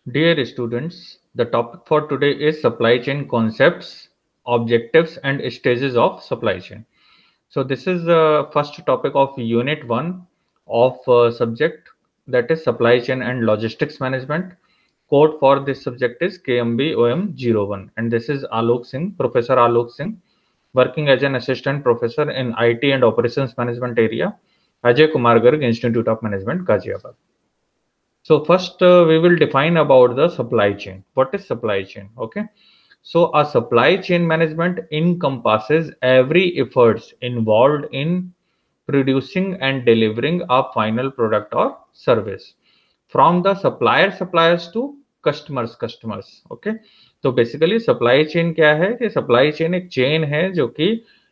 Dear students, the topic for today is supply chain concepts, objectives, and stages of supply chain. So this is the first topic of Unit 1 of subject, that is supply chain and logistics management. Code for this subject is KMB-OM01, and this is Alok Singh, Professor Alok Singh, working as an assistant professor in IT and operations management area, Ajay Kumar Garg Institute of Management, Ghaziabad. So first we will define about the supply chain. What is supply chain? Okay. So a supply chain management encompasses every efforts involved in producing and delivering a final product or service from the suppliers to customers. Okay. तो basically supply chain क्या है कि supply chain एक chain है जो कि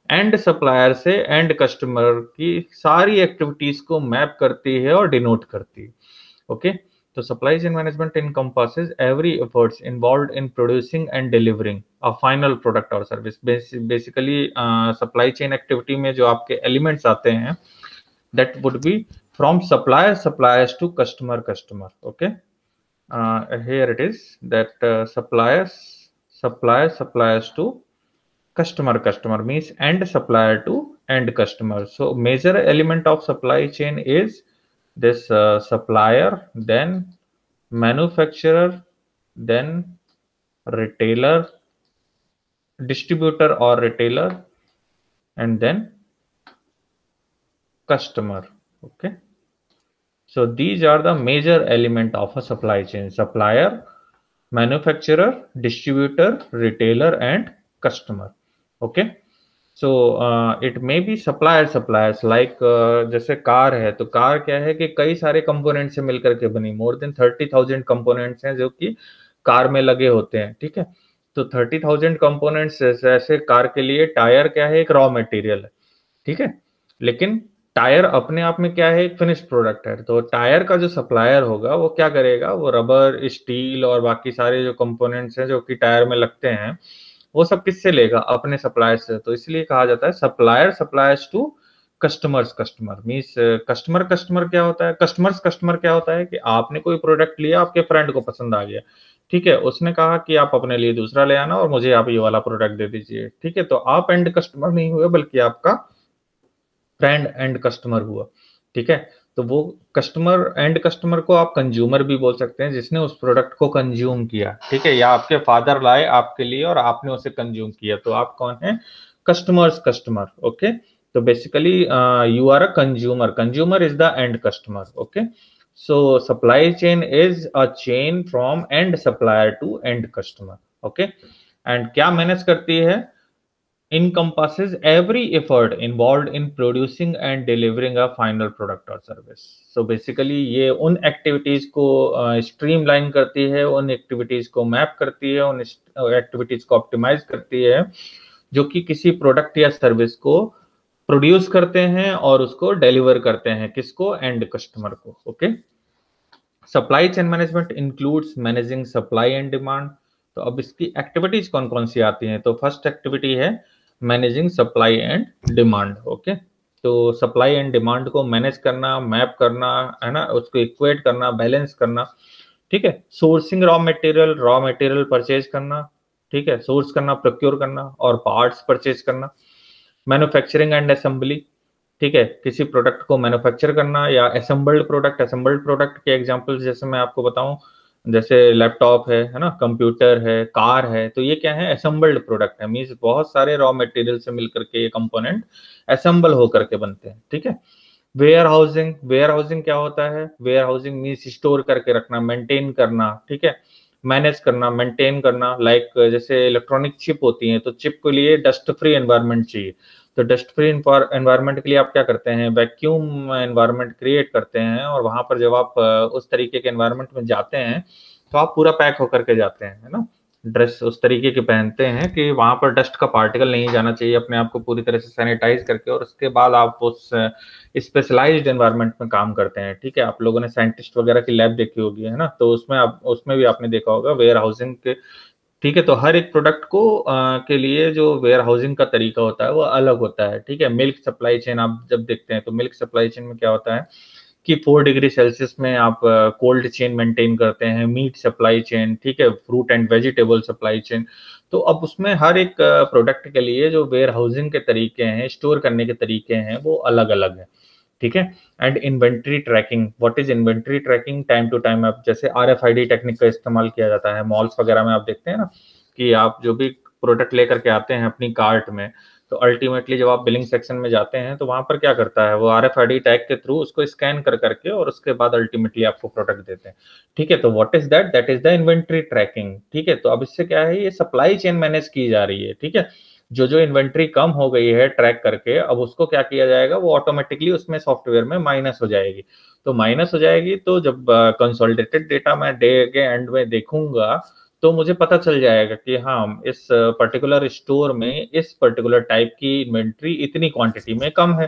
and supplier से and customer की सारी एक्टिविटीज को मैप करती है और डिनोट करती है. Okay, so supply chain management encompasses every efforts involved in producing and delivering a final product or service. Basically, supply chain activity में जो आपके elements आते हैं, that would be from suppliers to customer. Okay, here it is that suppliers to customer means end supplier to end customer. So major element of supply chain is this supplier, then manufacturer, then retailer, distributor or retailer, and then customer. Okay, so these are the major element of a supply chain: supplier, manufacturer, distributor, retailer, and customer. Okay, so it may be suppliers like जैसे car है तो car क्या है कि कई सारे component से मिलकर के बनी. मोर देन 30,000 कंपोनेंट्स हैं जो कि कार में लगे होते हैं. ठीक है, तो 30,000 कंपोनेंट्स ऐसे कार के लिए टायर क्या है, एक रॉ मटेरियल है. ठीक है, लेकिन टायर अपने आप में क्या है, एक फिनिश्ड प्रोडक्ट है. तो टायर का जो सप्लायर होगा वो क्या करेगा, वो रबर, स्टील और बाकी सारे जो कंपोनेंट्स हैं जो कि टायर में लगते हैं वो सब किससे लेगा, अपने सप्लायर से. तो इसलिए कहा जाता है suppliers to customer means customer क्या होता है, कस्टमर क्या होता है कि आपने कोई प्रोडक्ट लिया, आपके फ्रेंड को पसंद आ गया. ठीक है, उसने कहा कि आप अपने लिए दूसरा ले आना और मुझे आप ये वाला प्रोडक्ट दे दीजिए. ठीक है, तो आप एंड कस्टमर नहीं हुए बल्कि आपका फ्रेंड एंड कस्टमर हुआ. ठीक है, तो वो एंड कस्टमर को आप कंज्यूमर भी बोल सकते हैं, जिसने उस प्रोडक्ट को कंज्यूम किया. ठीक है, या आपके फादर लाए आपके लिए और आपने उसे कंज्यूम किया, तो आप कौन है, कस्टमर. ओके, तो basically you are a consumer is the end customer. Okay, so supply chain is a chain from end supplier to end customer. Okay, and क्या मैनेज करती है, encompasses every effort involved in producing and delivering a final product or service. So basically ये उन activities को streamline करती है, उन activities को मैप करती है, उन एक्टिविटीज को ऑप्टिमाइज करती है जो कि किसी प्रोडक्ट या सर्विस को प्रोड्यूस करते हैं और उसको डिलीवर करते हैं, किसको, एंड कस्टमर को. Okay, supply chain management includes managing supply and demand. तो अब इसकी एक्टिविटीज कौन कौन सी आती हैं, तो फर्स्ट एक्टिविटी है managing supply and demand. Okay, तो सप्लाई एंड डिमांड को मैनेज करना, मैप करना है ना, उसको इक्वेट करना, बैलेंस करना. ठीक है, सोर्सिंग रॉ मटेरियल परचेज करना. ठीक है, सोर्स करना, प्रोक्योर करना और पार्ट्स परचेज करना. Manufacturing and assembly. ठीक है, किसी प्रोडक्ट को मैन्युफैक्चर करना या असेंबल्ड प्रोडक्ट के एग्जांपल्स जैसे मैं आपको बताऊं, जैसे लैपटॉप है ना, कंप्यूटर है, कार है, तो ये क्या है, असेंबल्ड प्रोडक्ट है. मींस बहुत सारे रॉ मटेरियल से मिलकर के ये कंपोनेंट असेंबल होकर के बनते हैं. ठीक है, वेयर हाउसिंग क्या होता है, वेयर हाउसिंग मींस स्टोर करके रखना, मेंटेन करना. ठीक है, मैनेज करना, मेंटेन करना. लाइक जैसे इलेक्ट्रॉनिक चिप होती है, तो चिप के लिए डस्ट फ्री एनवायरनमेंट चाहिए. तो डस्ट फ्री एनवायरनमेंट के लिए आप क्या करते हैं, वैक्यूम एनवायरनमेंट क्रिएट करते हैं, और वहां पर जब आप उस तरीके के एनवायरनमेंट में जाते हैं तो आप पूरा पैक होकर के जाते हैं, है ना. ड्रेस उस तरीके के पहनते हैं कि वहां पर डस्ट का पार्टिकल नहीं जाना चाहिए, अपने आप को पूरी तरह से सैनिटाइज करके, और उसके बाद आप उस स्पेशलाइज्ड एनवायरनमेंट में काम करते हैं. ठीक है, आप लोगों ने साइंटिस्ट वगैरह की लैब देखी होगी, है ना, तो उसमें भी आपने देखा होगा वेयर हाउसिंग के. ठीक है, तो हर एक प्रोडक्ट को के लिए जो वेयर हाउसिंग का तरीका होता है वो अलग होता है. ठीक है, मिल्क सप्लाई चेन आप जब देखते हैं तो मिल्क सप्लाई चेन में क्या होता है कि 4 डिग्री सेल्सियस में आप कोल्ड चेन मेंटेन करते हैं, मीट सप्लाई चेन, ठीक है, fruit and vegetable supply chain. तो अब उसमें हर एक प्रोडक्ट के लिए जो वेयर हाउसिंग के तरीके हैं, स्टोर करने के तरीके हैं, वो अलग अलग है, ठीक है। And inventory tracking, what is inventory tracking? Time to time आप जैसे RFID टेक्निक का इस्तेमाल किया जाता है मॉल्स वगैरह में, आप देखते हैं ना कि आप जो भी प्रोडक्ट लेकर के आते हैं अपनी कार्ट में, तो अल्टीमेटली जब आप बिलिंग सेक्शन में जाते हैं तो वहां पर क्या करता है वो, RFID टैग के थ्रू उसको स्कैन कर करके और उसके बाद अल्टीमेटली आपको प्रोडक्ट देते हैं, ठीक है। तो what is that? That is the inventory tracking, ठीक है। तो अब इससे क्या है, ये सप्लाई चेन मैनेज की जा रही है, ठीक है। जो जो इन्वेंट्री कम हो गई है ट्रैक करके, अब उसको क्या किया जाएगा, वो ऑटोमेटिकली उसमें सॉफ्टवेयर में माइनस हो जाएगी। तो माइनस हो जाएगी तो जब कंसोलिडेटेड डेटा मैं डे के एंड में देखूंगा तो मुझे पता चल जाएगा कि हाँ, इस पर्टिकुलर स्टोर में इस पर्टिकुलर टाइप की इन्वेंट्री इतनी क्वांटिटी में कम है,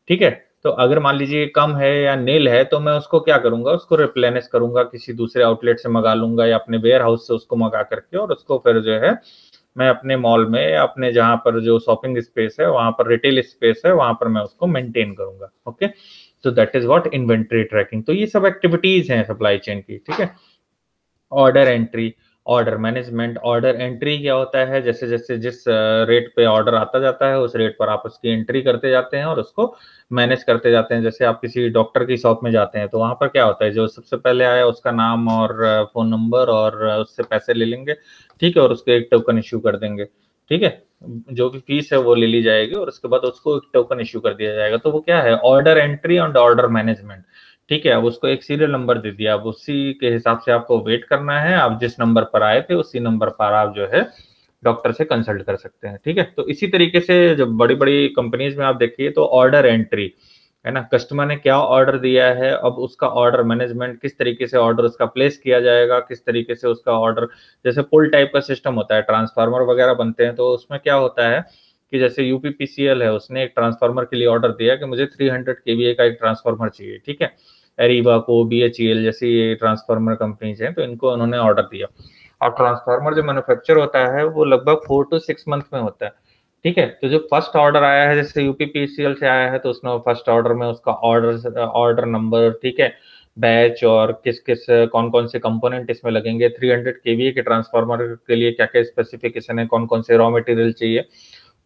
ठीक है। तो अगर मान लीजिए कम है या नील है तो मैं उसको क्या करूंगा, उसको रिप्लेनिश करूंगा, किसी दूसरे आउटलेट से मंगा लूंगा या अपने वेयर हाउस से उसको मंगा करके, और उसको फिर जो है मैं अपने मॉल में या अपने जहां पर जो शॉपिंग स्पेस है, वहां पर रिटेल स्पेस है, वहां पर मैं उसको मेंटेन करूंगा। ओके, तो that is what inventory tracking. तो ये सब एक्टिविटीज हैं सप्लाई चेन की, ठीक है। Order entry, order management. Order entry क्या होता है, जैसे जैसे जिस रेट पे ऑर्डर आता जाता है उस रेट पर आप उसकी एंट्री करते जाते हैं और उसको मैनेज करते जाते हैं। जैसे आप किसी डॉक्टर की शॉप में जाते हैं तो वहां पर क्या होता है, जो सबसे पहले आया उसका नाम और फोन नंबर और उससे पैसे ले लेंगे, ठीक है, और उसको एक टोकन इश्यू कर देंगे, ठीक है। जो भी फीस है वो ले ली जाएगी और उसके बाद उसको एक टोकन इश्यू कर दिया जाएगा। तो वो क्या है, order entry and order management, ठीक है। अब उसको एक सीरियल नंबर दे दिया, अब उसी के हिसाब से आपको वेट करना है, आप जिस नंबर पर आए थे उसी नंबर पर आप जो है डॉक्टर से कंसल्ट कर सकते हैं, ठीक है। तो इसी तरीके से जब बड़ी बड़ी कंपनीज में आप देखिए तो ऑर्डर एंट्री है ना, कस्टमर ने क्या ऑर्डर दिया है, अब उसका ऑर्डर मैनेजमेंट, किस तरीके से ऑर्डर उसका प्लेस किया जाएगा, किस तरीके से उसका ऑर्डर, जैसे पुल टाइप का सिस्टम होता है, ट्रांसफार्मर वगैरह बनते हैं, तो उसमें क्या होता है कि जैसे UPPCL है, उसने एक ट्रांसफार्मर के लिए ऑर्डर दिया कि मुझे 300 kVA का एक ट्रांसफार्मर चाहिए, ठीक है। एरीबा को, BHEL जैसी ये ट्रांसफार्मर कंपनीज हैं, तो इनको उन्होंने ऑर्डर दिया। और ट्रांसफार्मर जो मैन्युफैक्चर होता है वो लगभग 4 to 6 मंथ में होता है, ठीक है। तो जो फर्स्ट ऑर्डर आया है, जैसे UPPCL से आया है, तो उसने फर्स्ट ऑर्डर में उसका ऑर्डर नंबर, ठीक है, बैच और किस किस कौन कौन से कंपोनेंट इसमें लगेंगे, 300 kVA के ट्रांसफार्मर के लिए क्या क्या स्पेसिफिकेशन है, कौन कौन से रॉ मटेरियल चाहिए,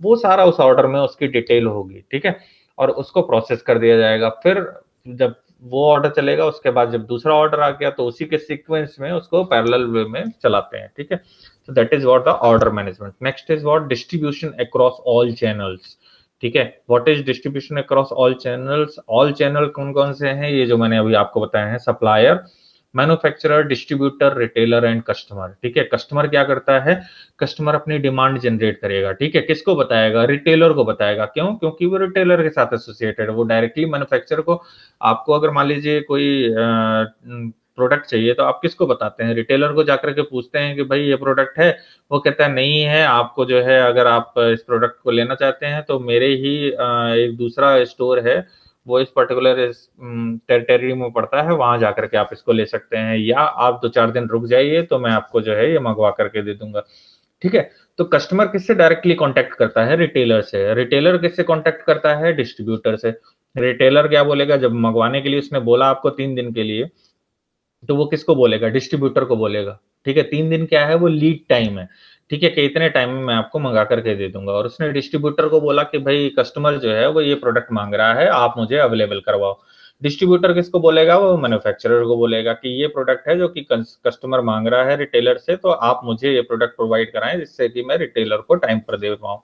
वो सारा उस ऑर्डर में उसकी डिटेल होगी, ठीक है। और उसको प्रोसेस कर दिया जाएगा। फिर जब वो ऑर्डर चलेगा उसके बाद जब दूसरा ऑर्डर आ गया तो उसी के सीक्वेंस में उसको पैरेलल वे में चलाते हैं, ठीक है। So that is what the order management. Next is what distribution across all channels. ठीक है, what is distribution across all channels? all channel कौन कौन से हैं, ये जो मैंने अभी आपको बताया है, supplier, manufacturer, distributor, retailer and customer, ठीक है। कस्टमर क्या करता है, कस्टमर अपनी डिमांड जनरेट करेगा, ठीक है। किसको बताएगा, रिटेलर को बताएगा। क्यों? क्योंकि वो रिटेलर के साथ एसोसिएटेड है, वो डायरेक्टली मैन्युफैक्चरर को, आपको अगर मान लीजिए कोई प्रोडक्ट चाहिए तो आप किसको बताते हैं, रिटेलर को जाकर के पूछते हैं कि भाई ये प्रोडक्ट है, वो कहता है नहीं है, आपको जो है अगर आप इस प्रोडक्ट को लेना चाहते हैं तो मेरे ही एक दूसरा स्टोर है, वो इस पर्टिकुलर टेरिटरी में पड़ता है, वहां जाकर के आप इसको ले सकते हैं, या आप 2-4 दिन रुक जाइए तो मैं आपको जो है ये मंगवा करके दे दूंगा, ठीक है। तो कस्टमर किससे डायरेक्टली कांटेक्ट करता है, रिटेलर से। रिटेलर किससे कांटेक्ट करता है, डिस्ट्रीब्यूटर से। रिटेलर क्या बोलेगा, जब मंगवाने के लिए उसने बोला आपको 3 दिन के लिए, तो वो किसको बोलेगा, डिस्ट्रीब्यूटर को बोलेगा, ठीक है। 3 दिन क्या है, वो लीड टाइम है, ठीक है, कि इतने टाइम में मैं आपको मंगा करके दे दूंगा। और उसने डिस्ट्रीब्यूटर को बोला कि भाई कस्टमर जो है वो ये प्रोडक्ट मांग रहा है, आप मुझे अवेलेबल करवाओ। डिस्ट्रीब्यूटर किसको बोलेगा, वो मैन्युफैक्चरर को बोलेगा कि ये प्रोडक्ट है जो कि कस्टमर मांग रहा है रिटेलर से, तो आप मुझे ये प्रोडक्ट प्रोवाइड कराएं जिससे कि मैं रिटेलर को टाइम पर दे पाऊँ,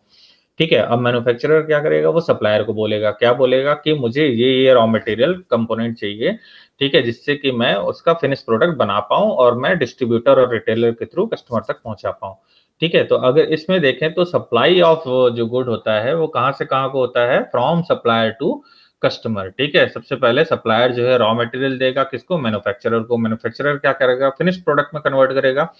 ठीक है। अब मैन्युफैक्चरर क्या करेगा, वो सप्लायर को बोलेगा, क्या बोलेगा कि मुझे ये रॉ मटेरियल कंपोनेंट चाहिए, ठीक है, जिससे कि मैं उसका फिनिश प्रोडक्ट बना पाऊं और मैं डिस्ट्रीब्यूटर और रिटेलर के थ्रू कस्टमर तक पहुंचा पाऊं, ठीक है। तो अगर इसमें देखें तो सप्लाई ऑफ जो गुड होता है वो कहां से कहां को होता है, फ्रॉम सप्लायर टू कस्टमर, ठीक है। सबसे पहले सप्लायर जो है रॉ मटेरियल देगा किसको, मैन्युफैक्चरर को। मैन्युफैक्चरर क्या करेगा, फिनिश प्रोडक्ट में कन्वर्ट करेगा।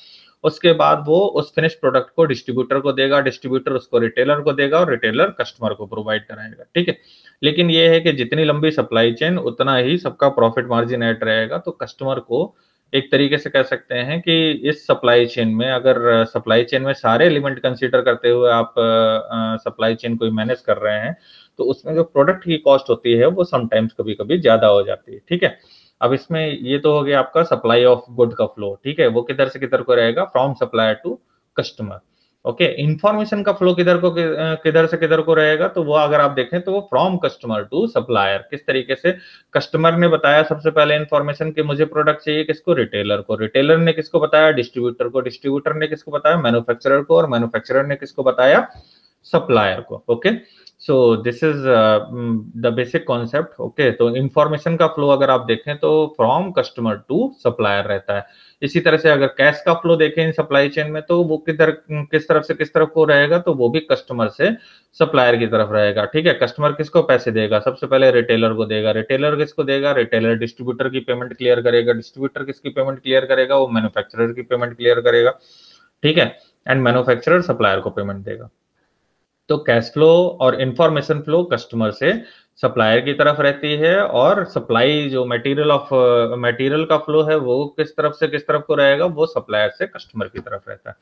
उसके बाद वो उस फिनिश प्रोडक्ट को डिस्ट्रीब्यूटर को देगा, डिस्ट्रीब्यूटर उसको रिटेलर को देगा और रिटेलर कस्टमर को प्रोवाइड कराएगा, ठीक है। लेकिन ये है कि जितनी लंबी सप्लाई चेन उतना ही सबका प्रॉफिट मार्जिन ऐड रहेगा। तो कस्टमर को एक तरीके से कह सकते हैं कि इस सप्लाई चेन में, अगर सप्लाई चेन में सारे एलिमेंट कंसीडर करते हुए आप सप्लाई चेन को मैनेज कर रहे हैं, तो उसमें जो प्रोडक्ट की कॉस्ट होती है वो समटाइम्स कभी कभी ज्यादा हो जाती है। ठीक है, अब इसमें ये तो हो गया आपका सप्लाई ऑफ गुड का फ्लो। ठीक है, वो किधर से किधर को रहेगा, from supplier to customer. Okay, information का फ्लो किधर से किधर को रहेगा, तो वो अगर आप देखें तो वो फ्रॉम कस्टमर टू सप्लायर। किस तरीके से, कस्टमर ने बताया सबसे पहले इंफॉर्मेशन कि मुझे प्रोडक्ट चाहिए, किसको, रिटेलर को, रिटेलर ने किसको बताया, डिस्ट्रीब्यूटर को, डिस्ट्रीब्यूटर ने किसको बताया, मैन्युफैक्चरर को, और मैन्युफैक्चरर ने किसको बताया, सप्लायर को। Okay, so this is the basic concept. Okay, तो इंफॉर्मेशन का फ्लो अगर आप देखें तो फ्रॉम कस्टमर टू सप्लायर रहता है। इसी तरह से अगर कैश का फ्लो देखें इन सप्लाई चेन में, तो वो किस तरफ से किस तरफ को रहेगा, तो वो भी कस्टमर से सप्लायर की तरफ रहेगा। ठीक है, कस्टमर किसको पैसे देगा, सबसे पहले रिटेलर को देगा, रिटेलर किसको देगा, रिटेलर डिस्ट्रीब्यूटर की पेमेंट क्लियर करेगा, डिस्ट्रीब्यूटर किसकी पेमेंट क्लियर करेगा, वो मैन्युफैक्चरर की पेमेंट क्लियर करेगा। ठीक है, एंड मैन्युफैक्चरर सप्लायर को पेमेंट देगा। तो कैश फ्लो और इंफॉर्मेशन फ्लो कस्टमर से सप्लायर की तरफ रहती है, और सप्लाई जो मटेरियल का फ्लो है वो किस तरफ से किस तरफ को रहेगा, वो सप्लायर से कस्टमर की तरफ रहता है।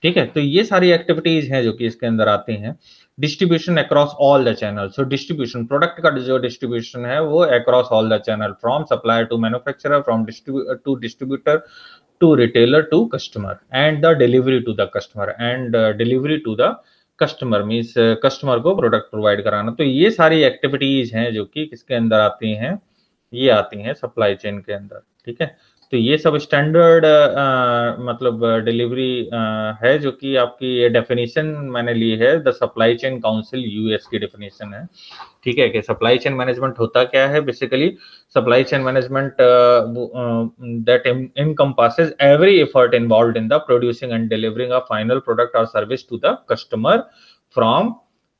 ठीक है, तो ये सारी एक्टिविटीज हैं जो कि इसके अंदर आती हैं। Distribution across all the channel, so distribution, product का जो डिस्ट्रीब्यूशन है वो across all the channel, from supplier to manufacturer, from to distributor to retailer to customer, and the delivery to the customer, and delivery to the customer means customer को product provide कराना। तो ये सारी activities हैं जो कि किसके अंदर आती हैं, ये आती हैं सप्लाई चेन के अंदर। ठीक है, तो ये सब स्टैंडर्ड मतलब डिलीवरी है, जो कि आपकी ये डेफिनेशन मैंने ली है, the supply chain council US की डेफिनेशन है। ठीक है, कि सप्लाई चेन मैनेजमेंट होता क्या है, basically supply chain management that encompasses every effort involved in the producing and delivering a final product or service to the customer, from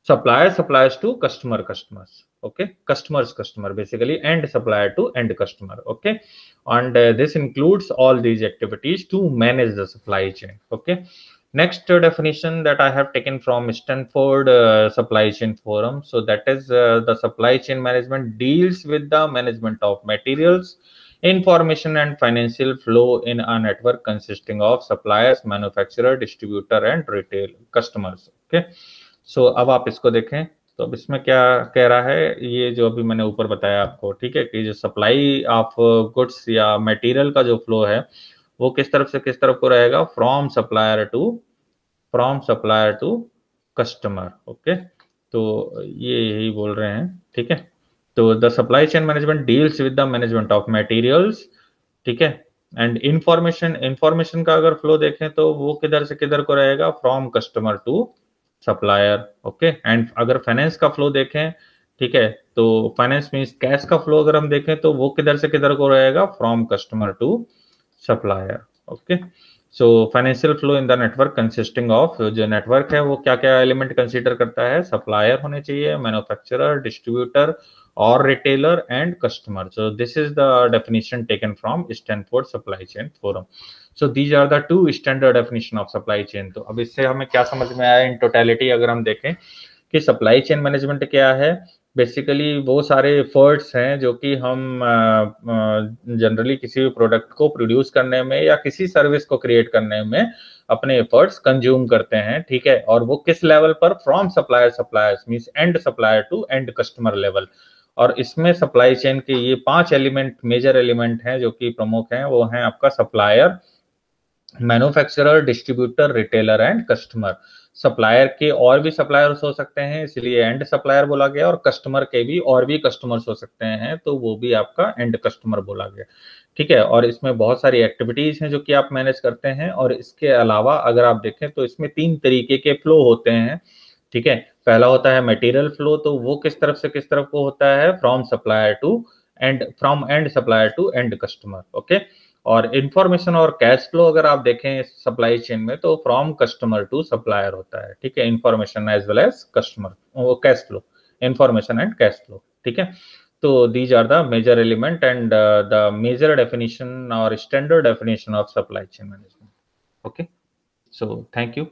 suppliers to customers. Okay, customer basically, and supplier to end customer. Okay, and this includes all these activities to manage the supply chain. Okay, next definition that I have taken from Stanford Supply Chain Forum. So that is the supply chain management deals with the management of materials, information and financial flow in a network consisting of suppliers, manufacturer, distributor and retail customers. Okay, so अब आप इसको देखें तो अब इसमें क्या कह रहा है, ये जो अभी मैंने ऊपर बताया आपको। ठीक है, कि जो सप्लाई ऑफ गुड्स या मटेरियल का जो फ्लो है वो किस तरफ से किस तरफ को रहेगा, from supplier to customer. Okay, तो ये यही बोल रहे हैं। ठीक है, तो the supply chain management deals with the management of materials. ठीक है, एंड इंफॉर्मेशन का अगर फ्लो देखें तो वो किधर से किधर को रहेगा, from customer to supplier. Okay, and अगर फाइनेंस का फ्लो देखें, ठीक है, तो फाइनेंस मींस कैश का फ्लो अगर हम देखें तो वो किधर से किधर को रहेगा, from customer to supplier. Okay, so financial flow in the network consisting of, जो नेटवर्क है वो क्या क्या एलिमेंट कंसीडर करता है, सप्लायर होने चाहिए, मैन्युफैक्चरर, डिस्ट्रीब्यूटर और retailer and customer. So this is the definition taken from Stanford supply chain forum. So these are the two standard definition of supply chain. तो अब इससे हमें क्या समझ में आया इन टोटलिटी, अगर हम देखें कि सप्लाई चेन मैनेजमेंट क्या है, बेसिकली वो सारे एफर्ट्स हैं जो कि हम जनरली किसी भी प्रोडक्ट को प्रोड्यूस करने में या किसी सर्विस को क्रिएट करने में अपने एफर्ट्स कंज्यूम करते हैं। ठीक है, और वो किस लेवल पर, from suppliers means end supplier to end customer level. और इसमें सप्लाई चेन के ये 5 एलिमेंट, मेजर एलिमेंट हैं जो कि प्रमुख हैं, वो हैं आपका supplier, manufacturer, distributor, retailer and customer. Supplier के और भी सप्लायर्स हो सकते हैं, इसलिए एंड सप्लायर बोला गया, और कस्टमर के भी और भी कस्टमर्स हो सकते हैं, तो वो भी आपका एंड कस्टमर बोला गया। ठीक है, और इसमें बहुत सारी एक्टिविटीज हैं जो कि आप मैनेज करते हैं, और इसके अलावा अगर आप देखें तो इसमें 3 तरीके के फ्लो होते हैं। ठीक है, पहला होता है मटेरियल फ्लो, तो वो किस तरफ से किस तरफ को होता है, from end supplier to end customer. Okay, और इंफॉर्मेशन और कैश फ्लो अगर आप देखें सप्लाई चेन में तो फ्रॉम कस्टमर टू सप्लायर होता है। ठीक है, information as well as customer, वो cash flow, information and cash flow. ठीक है, तो these are the major element and the major definition और standard definition of supply chain management. Okay, so thank you.